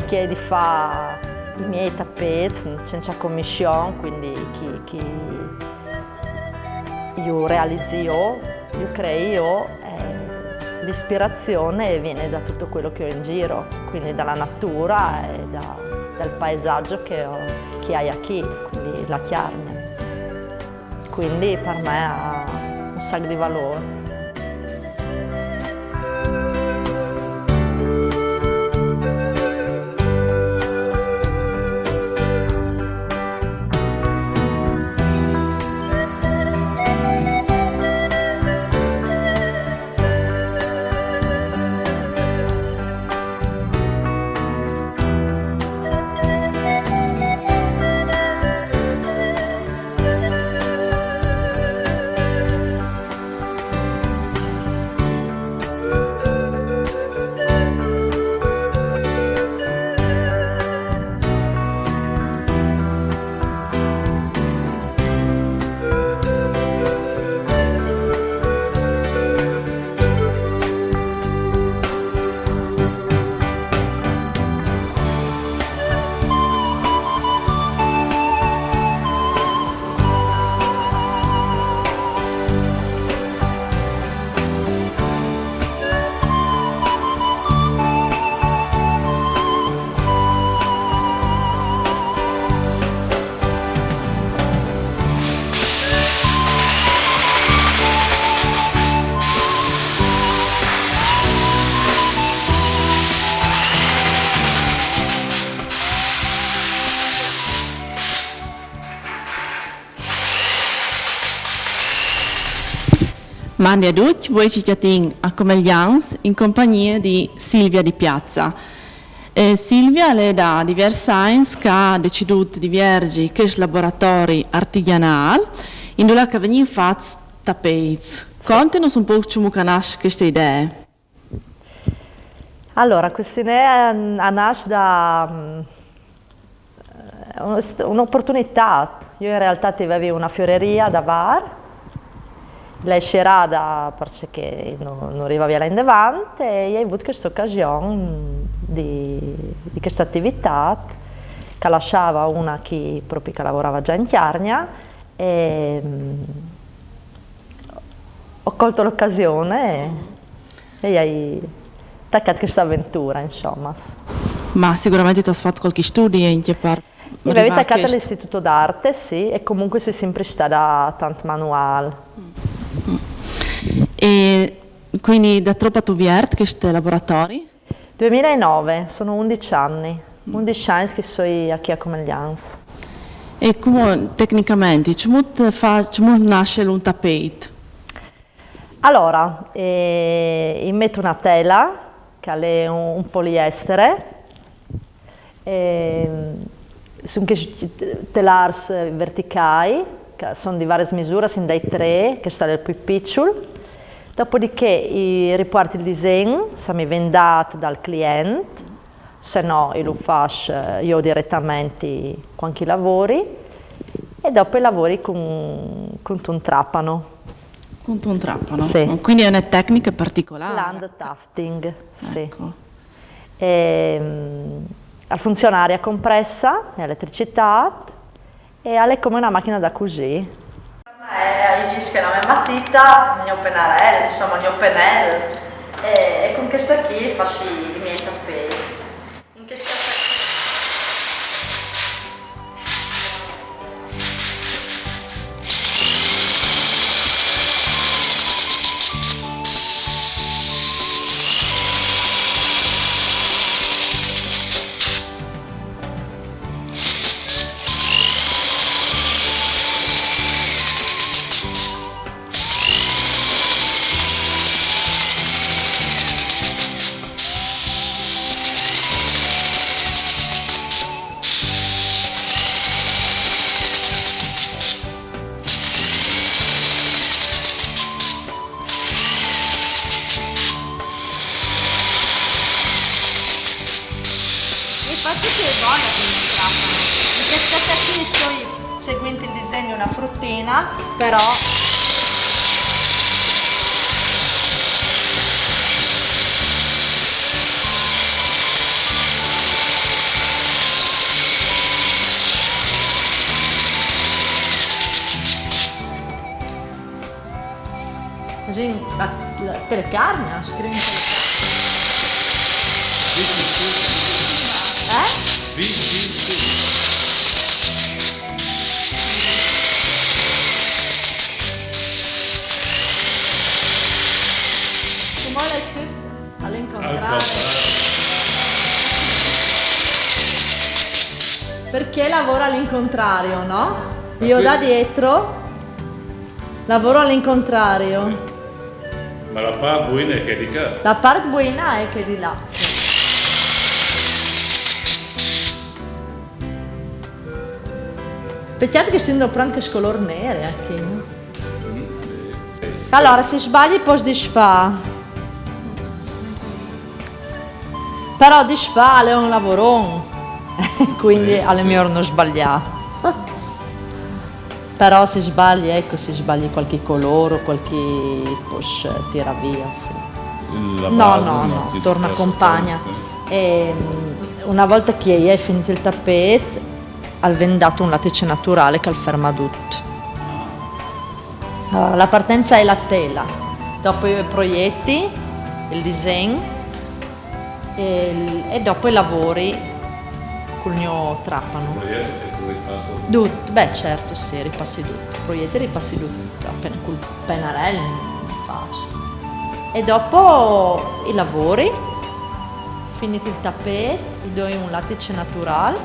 cerchiamo di fare i miei tappeti senza commissione, quindi che io realizzo io creo l'ispirazione viene da tutto quello che ho in giro, quindi dalla natura e dal paesaggio che hai qui, quindi la carne. Quindi per me ha un sacco di valore. Mandi a tutti, voi ci chiatin a Comeglians in compagnia di Silvia Di Piazza. Silvia è da diversi anni che ha deciduto di avere questo laboratorio artigianale in cui vengono fatti tappeti. Contanos un po' come nasce questa idea. Allora, questa idea nasce da un'opportunità. Io in realtà avevo una fioreria da bar. Lei c'era perché non arrivava là in davanti e ho avuto questa occasione di questa attività che lasciava una che proprio che lavorava già in Chiarnia e ho colto l'occasione e ho attaccato questa avventura, insomma. Ma sicuramente tu hai fatto qualche studio in che parte? Io avevo attaccato all'Istituto d'Arte, sì, e comunque sono sempre stata tanto manuale. E quindi da troppo tu viert questo laboratorio? 2009, sono 11 anni. 11 anni che sono qui a Comeglians. E come tecnicamente, come nasce un tappeto? Allora, metto una tela, che è un poliestere, sono telars verticali, che sono di varie misure, sin dai 3, che sta il più piccolo. Dopodiché riporto il disegno, se mi viene dato dal cliente, se no lo faccio io direttamente con chi lavori e dopo i lavori con un trapano. Con un trapano? Sì. Quindi è una tecnica particolare? Land tufting, sì. Ecco. Al funzionaria compressa, elettricità e è come una macchina da così. Dice la mia matita, il mio pennarello, insomma il mio pennello e con questo qui faccio i miei tappeti. Seguente il disegno una fruttina, però così la telecarnia, scrivi. Come l'hai scritto? All'incontrario. Perché lavora all'incontrario, no? Io da dietro lavoro all'incontrario. Ma la parte buona è che è di qua. La parte buona è che è di là. Peccato che siano anche scolor nere anche, no? Allora, se sbagli poi disfa. Però disfa è un lavorone, quindi alle mie ore non sbagliare. Però se sbagli, ecco, se sbagli qualche colore, qualche push tira via, sì. No, torna compagna. E, una volta che hai finito il tappeto, al vendato un lattice naturale che al ferma tutto. Allora, la partenza è la tela, dopo i proietti, il disegno e dopo i lavori col mio trapano. Tutto, beh certo sì, ripassi tutto, proietti ripassi tutto, appena col pennarello faccio. E dopo i lavori, finito il tappeto, gli do un lattice naturale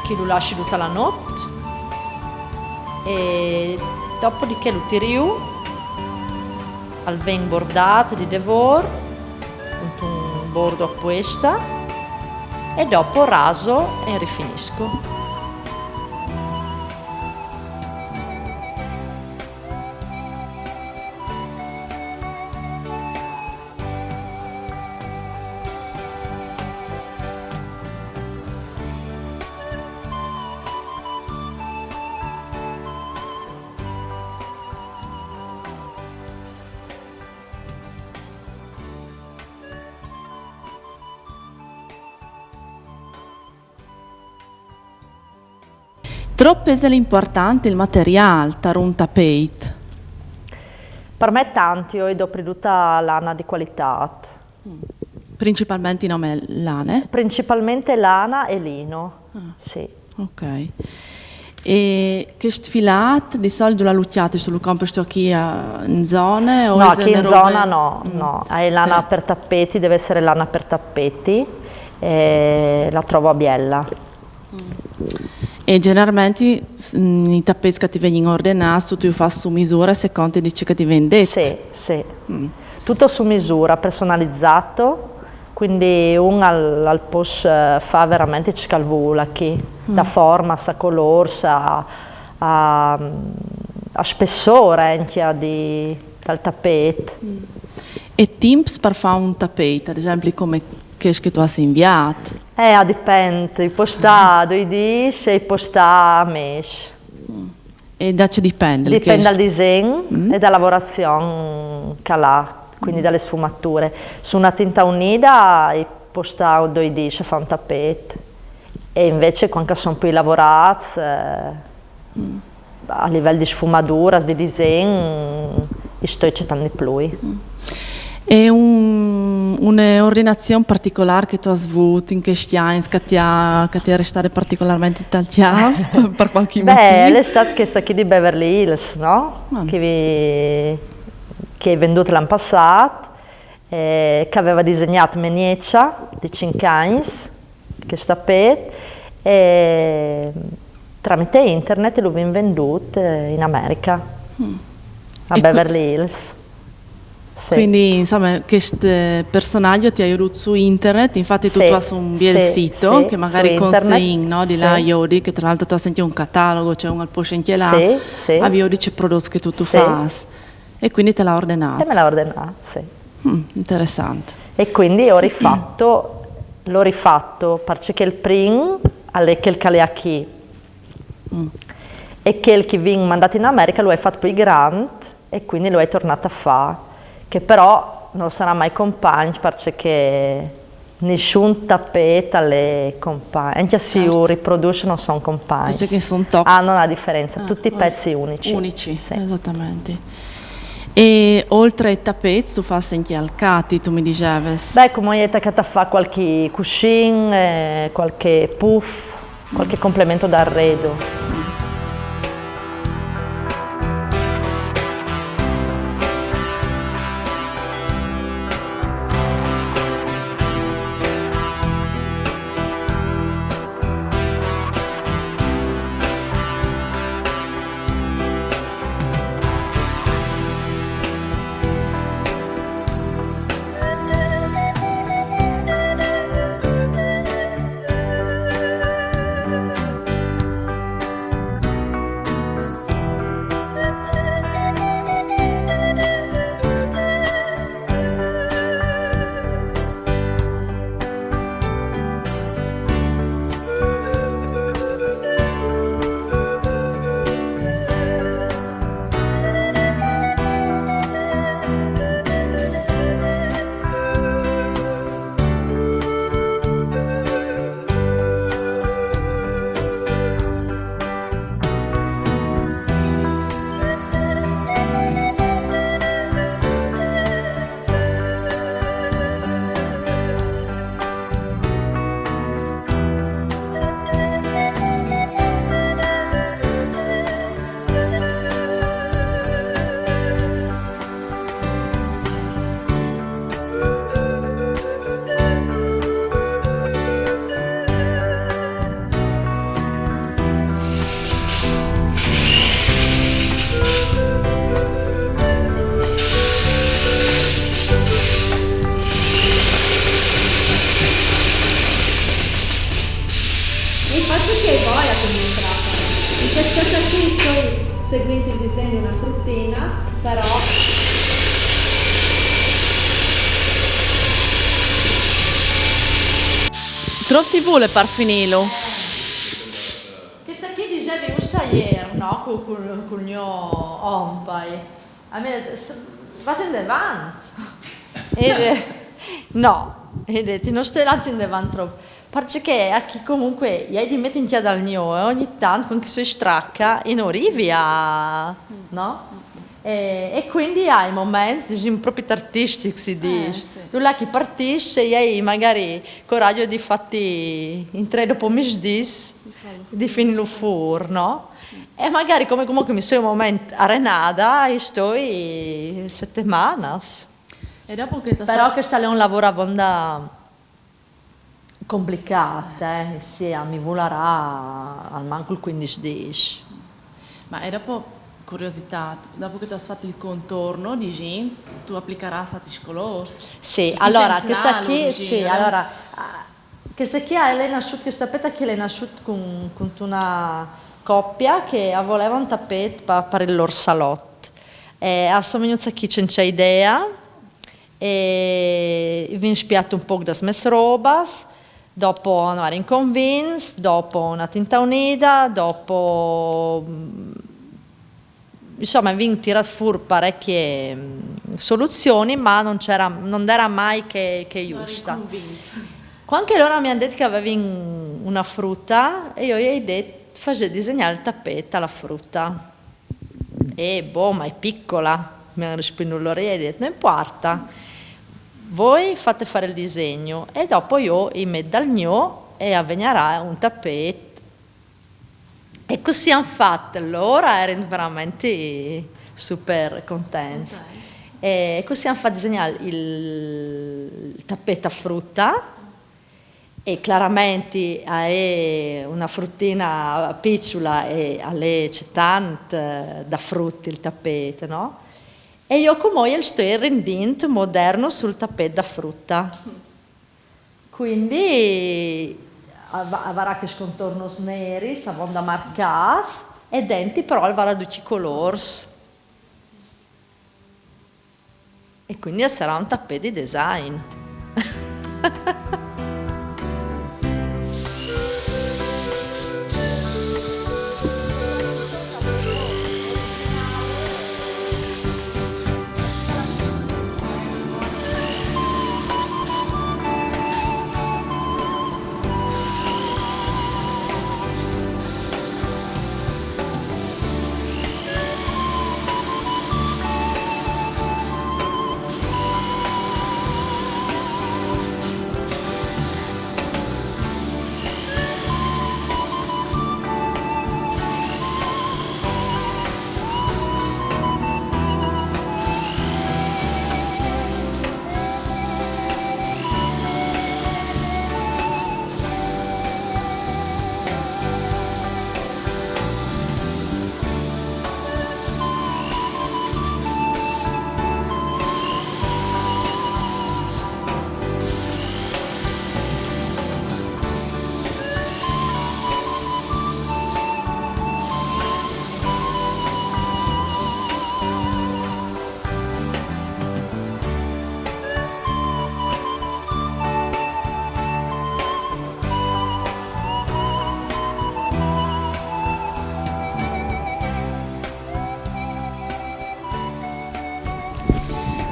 che lo lasci tutta la notte e dopodiché lo tiri giù al ven bordato di devor con un bordo a questa e dopo raso e rifinisco. Troppo è importante il materiale per un tappeto? Per me tanti, io do tutta lana di qualità. Principalmente in nome lane? Principalmente lana e lino, sì. Ok. E questo filato di solito la lucciate sul campo sto qui in zone? O no, qui in zona no. È lana per tappeti, deve essere lana per tappeti, la trovo a Biella. E generalmente i tappeti che ti vengono ordinati, tu fai su misura secondo dici che ti vendete? Sì. Tutto su misura, personalizzato, quindi uno al push fa veramente ciò che vuole, da forma, sa colore, a spessore anche dal tappeto. E tips per fare un tappeto, ad esempio come che tu hai inviato? Dipende, può stare 2 dici e può stare mesi. E da che dipende? Dipende dal disegno e dalla lavorazione che ha, quindi dalle sfumature. Su una tinta unida può stare 2 dici a fare un tappeto. E invece quando sono più lavorati, a livello di sfumatura, di disegno, sto accettando di più. E un'ordinazione particolare che tu hai avuto in questi anni che ti è restata particolarmente italiana per qualche motivo? Beh, l'estate che sta qui di Beverly Hills, no? Che è venduta l'anno passato, che aveva disegnato Menieccia di 5 anni, che sta per, e tramite internet l'ho venduto in America, a Beverly Hills. Sì. Quindi insomma questo personaggio ti ha aiutato su internet, infatti tu hai un bel sito che magari consegni, no? Di là Iodi, che tra l'altro tu hai sentito un catalogo, c'è un al poscente là, a Iodi c'è prodotti che tu fai e quindi te l'ha ordinato. E me l'ha ordinato, sì. Interessante. E quindi l'ho rifatto perché il primo è quel che è qui e quel che viene mandato in America lo hai fatto più grande e quindi lo hai tornato a fare. Che però non sarà mai compagno perché nessun tappeto le compagni, anche se io riproduce non sono compagni. Perché sono top. Hanno una differenza, tutti i pezzi unici. Unici, sì. Esattamente. E oltre ai tappeti, tu fai anche alcati, tu mi dicevi. Beh, come hai detto, fa qualche cuscin, qualche puff, qualche complemento d'arredo. Seguite il disegno di una fruttina, però Troppi vuole par finilo. Questa qui dicevi usa ieri, no? Con il mio ompai. A me, vado in davanti. No, e detto, non sto là in davanti troppo. Perché a chi comunque, io di mettere in chiave dal mio e ogni tanto con chi si stracca e non arrivi a, no? E quindi hai momenti, diciamo, proprio artistici, si dice. Sì. Tu là che partisce e hai magari coraggio di fatti in 3 dopo misdis, di finire fuori, no? E magari come comunque mi sono un momento arenata e sto 7 settimane. E dopo che Però questo è un lavoro abbastanza complicato, sì, mi volerà al manco il 15-10. Ma e dopo, curiosità, dopo che tu hai fatto il contorno di Jean, tu applicherai stati colori? Sì, Perché allora, sempre questa là, qui, l'origine, sì, no? allora, questa qui è nasciuta, questa tapeta che è nasciuta con una coppia che voleva un tappeto per il loro salotto. A somiglianza qui c'è idea, e vi ho spiato un po' da mie robas, dopo andare in convince, dopo una tinta unida, dopo insomma vi ho tirato fuori parecchie soluzioni, ma non era mai che giusta. Quando loro mi hanno detto che avevi una frutta e io gli ho detto faccio disegnare il tappeto alla frutta e boh, ma è piccola, mi hanno risposto loro e gli ho detto non importa, voi fate fare il disegno e dopo io mi metto dal mio e avvegnerà un tappeto. E così hanno fatto, loro erano veramente super contenti. E così hanno fatto disegnare il tappeto a frutta e chiaramente è una fruttina picciola e c'è tanto da frutti il tappeto, no? E io come io sto rendendo moderno sul tappeto da frutta. Quindi avrà che scontorno neri, savon da marcare e denti però avrà tutti i colori. E quindi sarà un tappeto di design.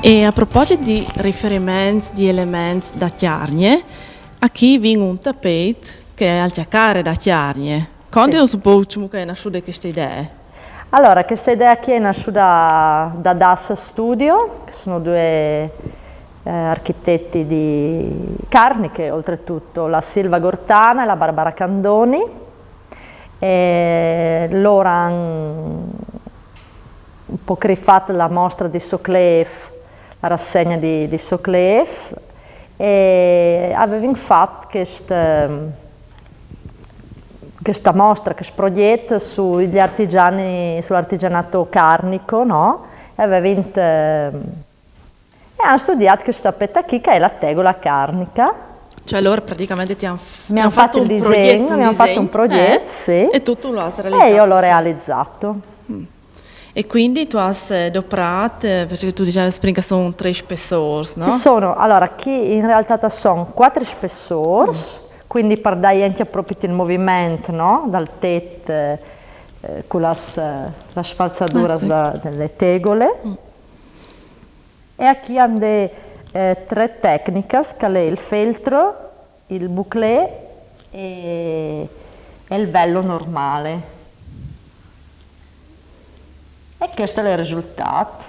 E a proposito di riferimenti di elementi da chiarnie, qui viene un tappeto che è al giacare da chiarnie. Conti un po' come è nasciuta questa idea? Allora, questa idea qui è nasciuta da DAS Studio, che sono due architetti di Carniche, oltretutto, la Silva Gortana e la Barbara Candoni. E loro hanno un po' fatto la mostra di Soclef, la rassegna di Soclef, e avevano fatto questa mostra, questo progetto sugli artigiani, sull'artigianato carnico, no? E hanno studiato questa tappetta qui che è la tegola carnica. Cioè loro praticamente ti hanno fatto un disegno, abbiamo fatto un progetto, sì. E tu lo hai realizzato? E io l'ho realizzato. E quindi tu hai doprato, perché tu dicevi prima che sono 3 spessori, no? Allora, qui in realtà sono 4 spessori, quindi per dare anche proprio il movimento, no? Dal tetto con la sfalzatura delle tegole. E qui hanno 3 tecniche, che è il feltro, il bouclé e il vello normale. E questo è il risultato.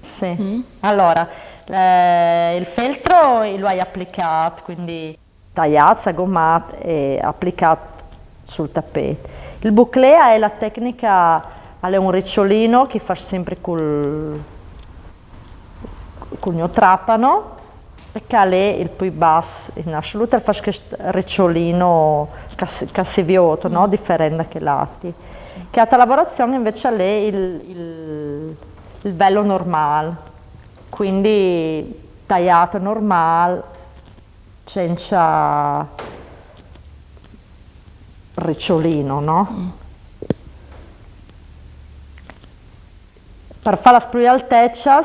Sì. Allora, il feltro lo hai applicato, quindi tagliato, sagommato e applicato sul tappeto. Il bouclé è la tecnica, è un ricciolino che fa sempre col mio trapano, e che è il più basso in assoluto, fa questo ricciolino che si vioto, no? Differente che lati. Che altra lavorazione invece è il vello normale, quindi tagliato normale, senza ricciolino, no? Per fare la sprue altezza,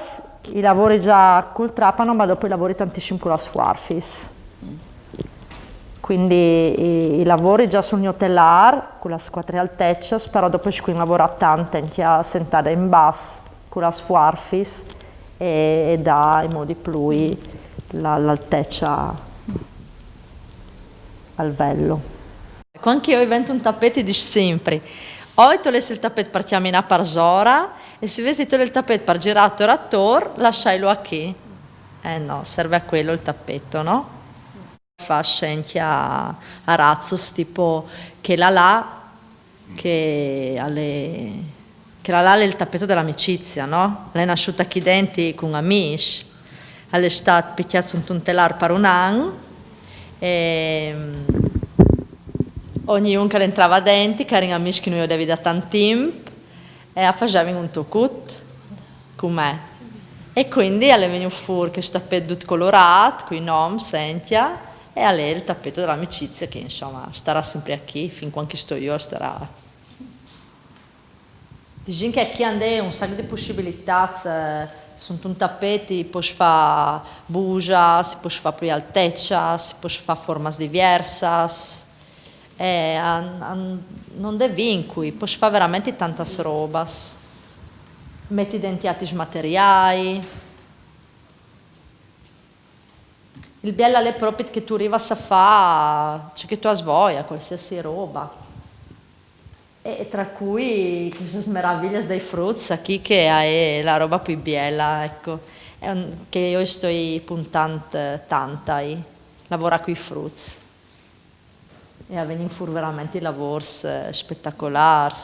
i lavori già col trapano, ma dopo i lavori tantissimo con la swarfis. Quindi i lavori già sul mio telar, con la squadra altezza, però dopo ci lavora tanto anche a sentare in basso con la swarfis e dà in modi plui l'altezza al vello. Anche io invento un tappeto di sempre. O tolessi il tappeto per camminare per zora e se vesti il tappeto per girare a tor, lascialo a chi? No, serve a quello il tappeto, no? Fa scenchia a razzos tipo che la è il tappeto dell'amicizia, no? Lei è nasciuta qui dentro con amici, è stata picchiata su un telar per un anno e ognuno che entrava dentro, che erano amici che noi avevi da tanto tempo, e facevano un tocut con me. E quindi è venuto fuori questo tappeto colorato, con i nomi, sentia, e a lei il tappeto dell'amicizia che insomma starà sempre qui, fin quando sto io starà. Diciamo che qui hanno un sacco di possibilità, su un tappeto si può fare bugia, si può fare più altezza, si può fare forme diverse, non devi vincoli, puoi fare veramente tante robe, metti dentro altri materiali. Il bello è proprio che tu arrivi a fare ciò che tu hai voglia, qualsiasi roba. E tra cui queste meraviglie dei frutti, qui che è la roba più bella, ecco, che io sto puntando tanto, lavorare con i frutti. E avvengono fuori veramente lavori spettacolari.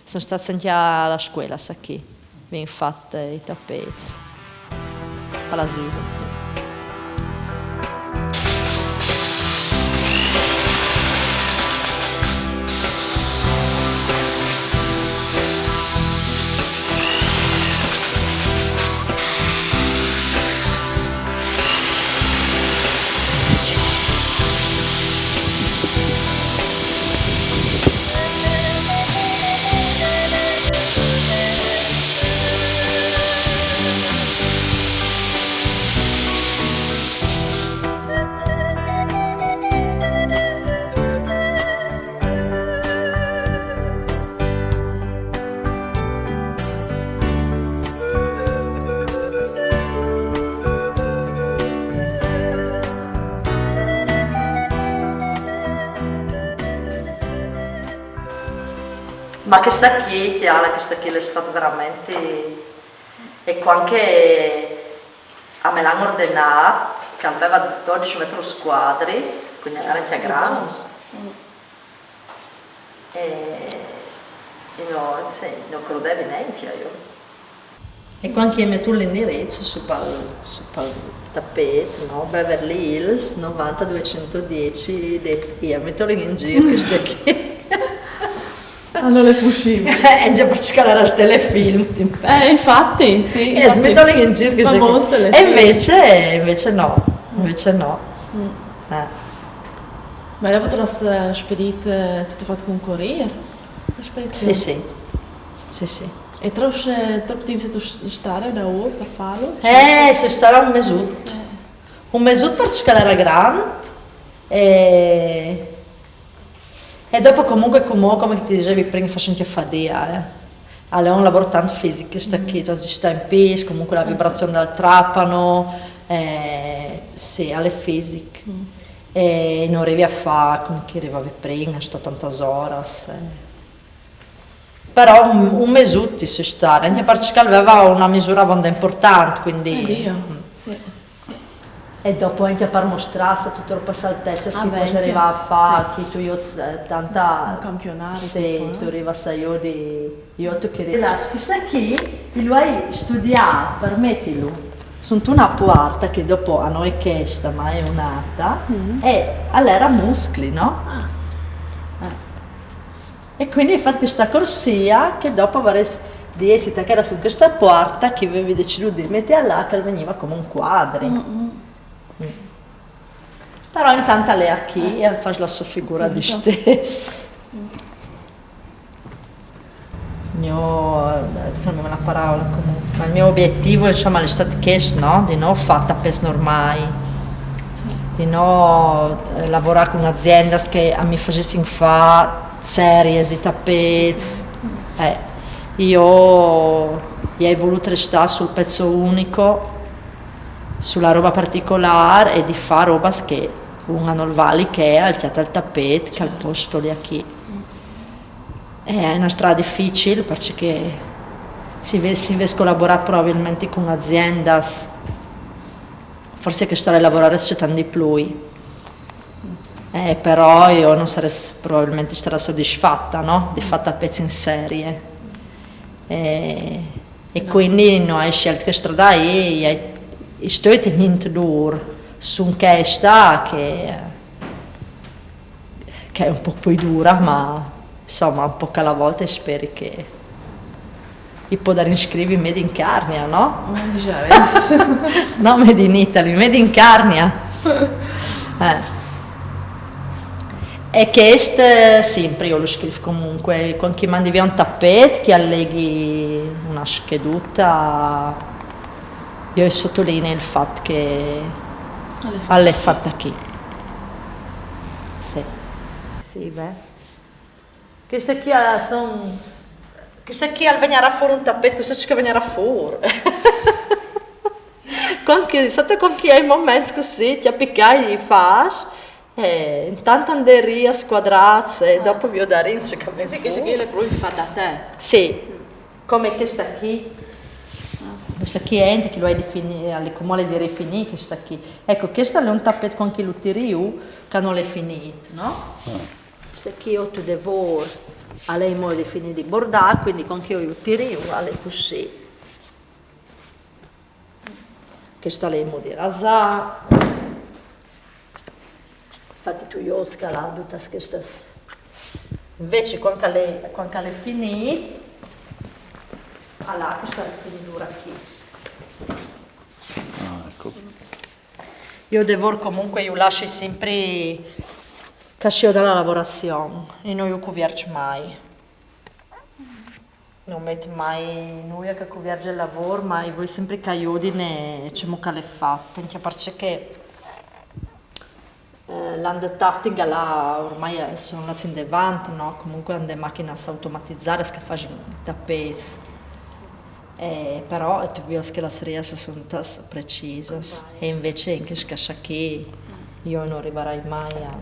Sono stata anche alla scuola, qui, vengono fatti i tappeti, all'asilo. Ma questa qui è stata veramente, e qua anche a me l'hanno ordinato, che aveva 12 metri quadri, quindi era anche grande. E no, sì, non credevo neanche io. E qua anche metto l'indirizzo sul tappeto, no? Beverly Hills 90210, io metto in giro queste qui. Non è possibile. È già per scalare al telefilm. Infatti, sì. E metto in giro queste qui. E invece no. Ma hai fatto la spedita, tutto fatto con Corriere? Sì. E troppo tempo sei stare da ora per farlo? Se sarà un mesut. Un mesut per scalare grande. E dopo comunque come ti dicevi prima faccio anche fatica. Allora è un lavoro tanto fisico, sta qui, tu sta in piedi, comunque la vibrazione del trapano, sì, alle fisiche. E non arrivi a fare come che arrivavi prima, sto tantas ore. Però un mesuto ti si stare, anche perché aveva una misura abbastanza importante, quindi... Sì. E dopo anche per mostrarsi tutto il passaggio che poi arriva a fare, che tu io tanta... Un campionato. Sì, tu arriva a sai io tu che... Questa qui, lui hai studiato, permettilo, sono una porta che dopo a noi questa, ma è un'altra, e all'era muscoli, no? E quindi hai fatto questa corsia che dopo avresti di essere che era su questa porta che avevi deciso di mettere là che veniva come un quadro. Però intanto lei è qui e fa la sua figura di stessa. Cambiamo una parola comunque. Ma il mio obiettivo insomma è stato questo, no? Di non fare tappes normali, di non lavorare con un'azienda che mi facessero fare serie di tappeti. Io ho voluto restare sul pezzo unico, sulla roba particolare e di fare roba che hanno il vali che è al teatro al tappeto, che al posto lì a chi. È una strada difficile perché si vede collaborare probabilmente con aziende, forse che sto a lavorare c'è tanto di più. Però io non sarei probabilmente soddisfatta, no? Di fare tappeti in serie. E quindi noi abbiamo scelto che strada e sto tenendo duro su questa che è un po' più dura, ma insomma un po' alla volta spero che può dare iscrivi Made in Carnia, no? No, Made in Italy, Made in Carnia. E questo sempre io lo scrivo comunque, con chi mandi via un tappeto che alleghi una scheduta, io sottolineo il fatto che è fatta qui. Sì, beh. Questa qui al venire fuori un tappeto, questa ci che venire fuori. Sotto con chi hai momenti così, ti appiccai e fai. Intanto anderia squadrazze e dopo vi ho da rince che mi Sì, che c'è chi le provi fa da te. Sì, come questa qui. Questa qui è che lo hai definito, alle comune di rifinire questa qui. Ecco, questa è un tappeto con chi lo tiri io, che non l'hai finito, no? Questa qui io ti devo, a lei mo di finire di bordare, quindi con chi io lo tiri io, alle così. Questa lei mo di rasare. Infatti tu io ho scalato tutte queste. Invece quando è finito, allora questa è finita qui. Ecco. Io devo comunque, io lascio sempre cascio dalla lavorazione e non io convergo mai. Non metto mai noi che converge il lavoro, ma voi sempre caiodine e c'è mucca le fatte, anche perché l'undertafting là ormai sono l'azienda avanti, no? Comunque hanno delle macchine automatizzate che fanno i tappeti. Però tu vedi che le serie sono precise e invece in questa qui io non arriverai mai a...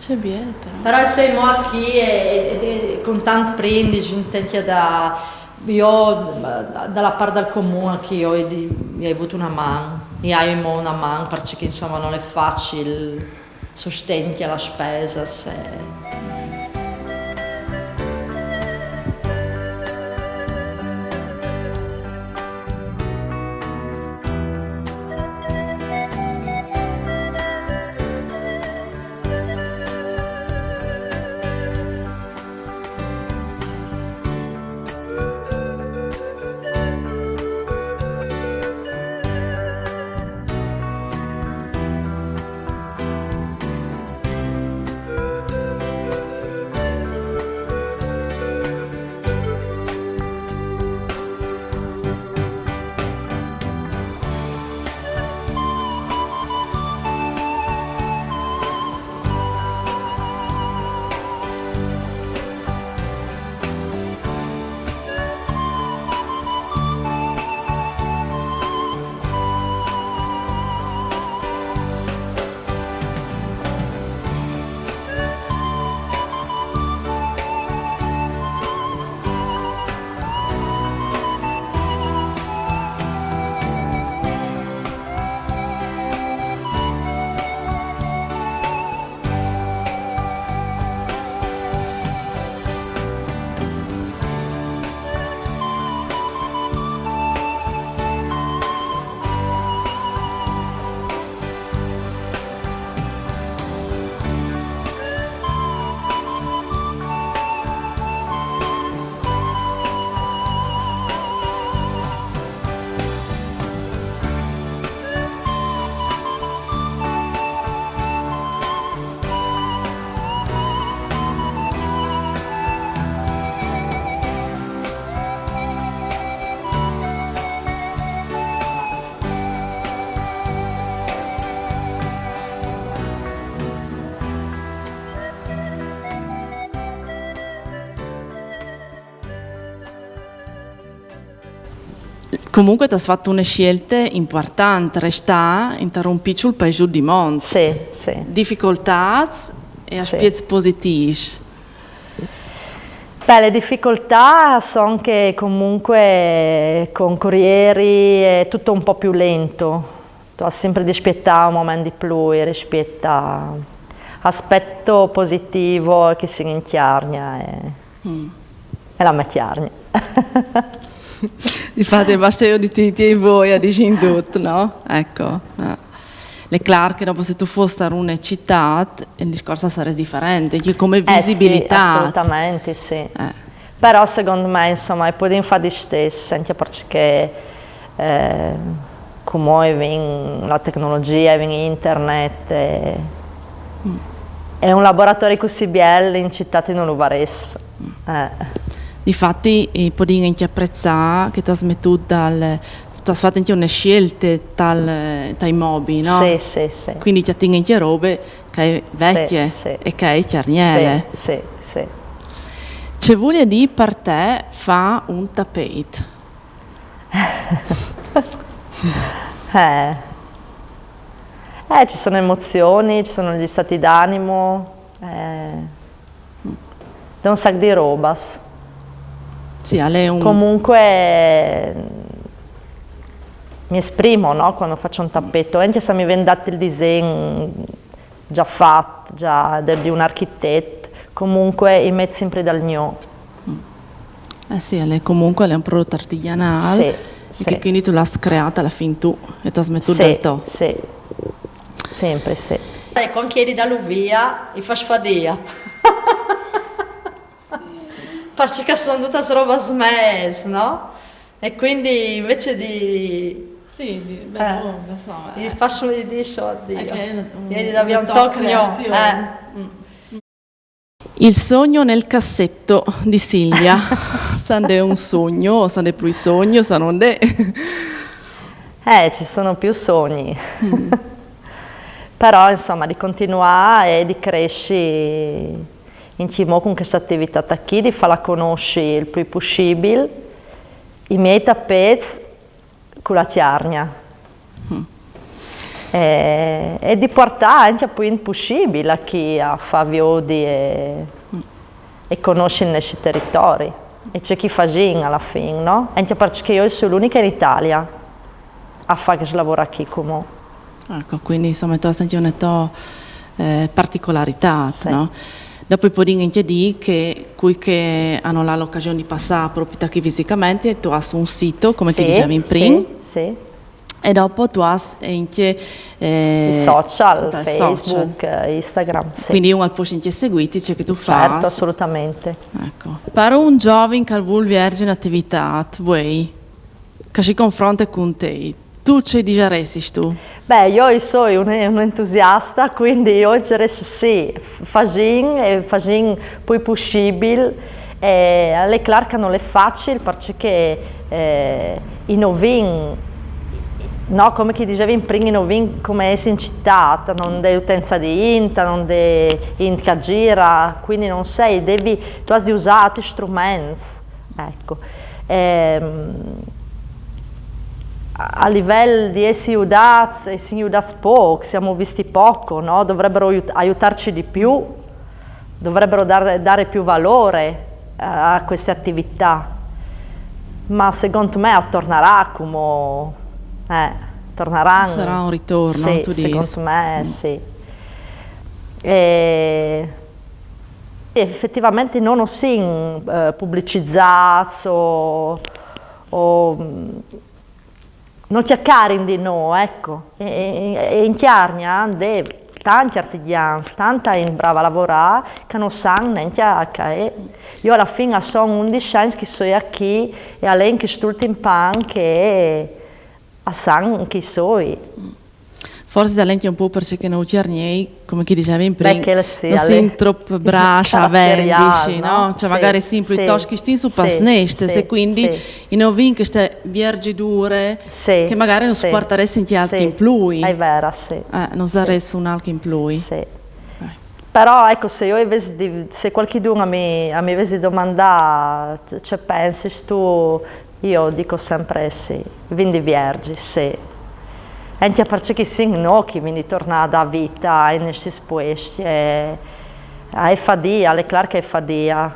C'è bene però. Però siamo qui e con tanti prendici, intenti io dalla parte del comune che io ho avuto una mano, io ho una mano perché insomma non è facile sostenere alla spesa se... Comunque ti hai fatto una scelta importante, restare in un piccolo paese di mondo. Sì, sì. Difficoltà e aspetti positivi. Beh, le difficoltà sono che comunque con corrieri è tutto un po' più lento. Tu hai sempre di aspettare un momento di più rispetto all'aspetto positivo che si inchiarnia e la mettiarnia. Infatti basta io di te e voi a dire tutto, no? Ecco. È chiaro che dopo se tu fossi in una città il discorso sarebbe differente, come visibilità. Sì, assolutamente sì. Però secondo me insomma puoi fare di stesso, anche perché come viene la tecnologia, viene internet, è un laboratorio così bello in città non lo varesse. Difatti, puoi anche apprezzare che tu hai smesso tu hai fatto anche una scelta dai mobili, no? Sì, sì, sì. Quindi ti attingi anche robe che è vecchie e che è chiarniere. Sì, sì, sì. C'è vuole di per te fa un tappeto? Ci sono emozioni, ci sono gli stati d'animo, è un sacco di roba. Sì, è Comunque mi esprimo, no, quando faccio un tappetto, anche se mi viene dato il disegno già fatto, già di un architetto, comunque mi metto sempre dal mio. Sì, comunque è un prodotto artigianale che quindi tu l'hai creata alla fine tu e ti hai smesso del tuo. Sì, sempre sì. Quando chiedi dall'uvia, mi fa sfadia. Perché sono tutte robe smesse, no? E quindi invece di... Sì, gli faccio di soldi. Gli abbiamo un tocco. Il sogno nel cassetto di Silvia. Sande un sogno, o sande più sogno, sa non è? Ci sono più sogni. Però insomma di continuare e di crescere in con questa attività qui, di farla conoscere il più possibile, i miei tappeti con la chiarnia. e di portare anche poi in possibile a chi ha faviodi e conosce questi territori. E c'è chi fa gin alla fine, no? Anche perché io sono l'unica in Italia a fare che lavora qui come. Ecco, quindi insomma tu hai sentito una tua particolarità, Sì. no? Dopo poi anche dire che quelli che hanno l'occasione di passare proprio qui fisicamente, tu hai un sito, come ti dicevi in prima, Sì. e dopo tu hai anche I social, i Facebook, Instagram, sì. Quindi uno può anche seguirti, c'è che tu fai. Certo, assolutamente. Ecco. Per un giovane che vuole viaggiare in attività, voi, che si confronta con te, tu ci digeresti tu? Beh, io sono un entusiasta, quindi io direi sì, faccio poi possibile. È chiaro che non è facile perché i novin, no, come ti dicevi in prima, i novin come è in città, non hai utenza di int, non hai int che gira, quindi non sei, tu hai di usare altri strumenti, ecco. A livello di essere aiutati poco, siamo visti poco, no? Dovrebbero aiutarci di più, dovrebbero dare più valore a queste attività, ma secondo me tornerà come torneranno. Sarà un ritorno, sì, tu dici? Secondo me sì. E effettivamente non sono pubblicizzati o non cercare di no, ecco. E in Chiarnia tanti artigiani, tanta in brava a lavorare, che non sanno neanche che io alla fine sono 11 anni che sono qui e a lei che sto in pan che sanno chi sono. Forse talenti un po' perché non Chiarniei, come chi diceva in prima, Beh, sì, non si troppo braccia, vendici, no? Cioè Sì, magari sempre sì, i toschi stin su sì, pasneste, sì, e quindi sì. i novin che ste viergi dure, Sì, che magari non sì, supporteresti in altri sì, in plui. è vero, sì. Non saresti un altro in plui. Sì. Però ecco, se qualcuno mi avesse domandato, cioè pensi tu, io dico sempre sì, vindi vergi, sì. Anche perché sì, no, che quindi torna a dare vita in questi posti, è fadia, è chiaro che è fadia.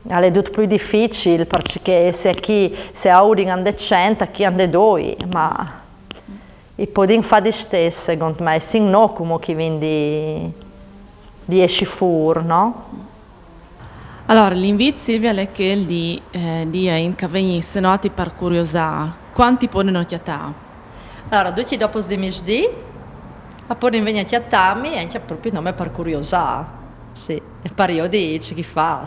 È tutto più difficile perché se a uno è 100, chi è 2, ma i podin fa di stesso, secondo me, sì, no, come che quindi di esci fuori, no? Allora, l'invito Silvia è che di in che venisse noti per curiosità, quanti pone notiatà? Allora, tutti dopo di misdì, a poi in venire a chiamarmi e anche proprio nome per curiosità. Sì, e per io dici chi fai.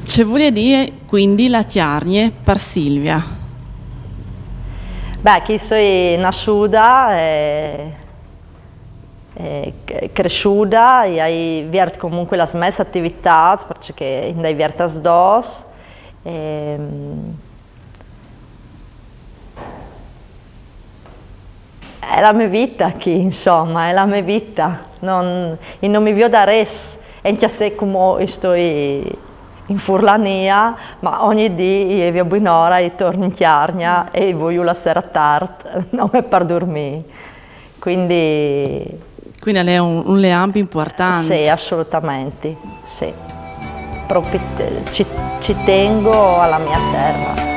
Ci vuole dire quindi la Chiarnie per Silvia? Beh, qui sono nasciuta e cresciuta e hai viert comunque la stessa attività perché in dai viertas dos. È la mia vita qui, insomma, è la mia vita. Non mi vedo da res. E anche se come sto in Furlania, ma ogni giorno io vado un'ora e torno in Chiarnia e voglio la sera tardi, non è per dormire. Quindi è un legame importante. sì, assolutamente, sì. Proprio ci tengo alla mia terra.